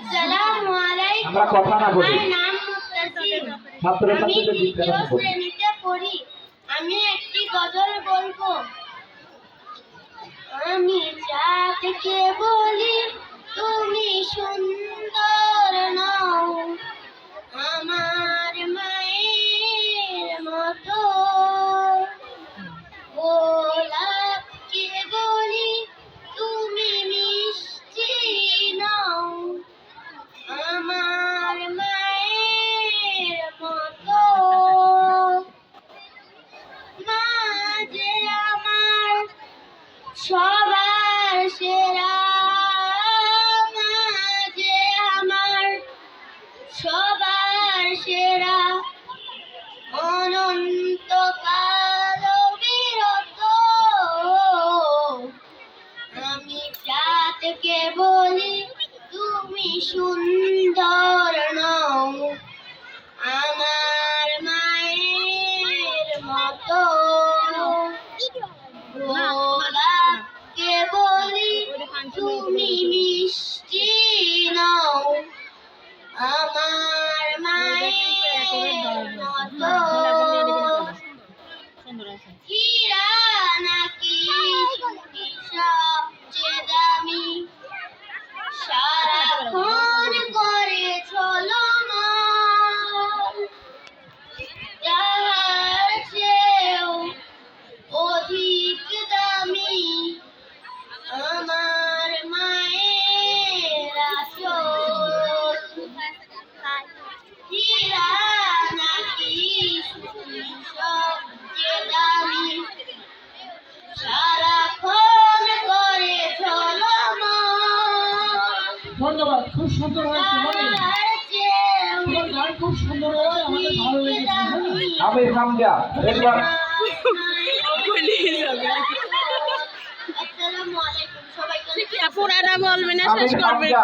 আসসালামু আলাইকুম। আমরা কথা না বলি। আমার নাম মুত্তাসিম। ছাত্রছাত্রীদের আমি বিজ্ঞান তৃতীয় বলি। শ্রেণীতে পড়ি। আমি একটি গজল বলবো। আমি চাঁদকে বলি তুমি সুন্দর নও, আমার মায়ের মতো। গোলাপকে বলি তুমি মিষ্টি নও, আমার মায়ের মতো। মা যে আমার সবার সেরা, মা যে আমার সবার সেরা, অনন্তকাল বিরত। আমি চাঁদকে বলি তুমি সুন্দর নও, আমার মায়ের মতো। গোলাপকে বলি তুমি মিষ্টি নও, আমার মায়ের মতো। হীরা নাকি সুখী সবচেয়ে দামি, সারাক্ষণ করে ঝলমল, তার চেয়েও অধিক দামি আমার মায়ের আঁচল। হীরা নাকি সুখী সবচেয়ে দামি, সারাক্ষণ করে ঝলমল, ধন্যবাদ। খুব সুন্দর হয়েছে মনি, তোমার গান খুব সুন্দর হয়েছে, আমাদের ভালো লেগেছে। আমি হামজা একবার আসসালামু আলাইকুম সবাইকে। পুরাটা বলবে না, আমি শেষ করবে। হামজা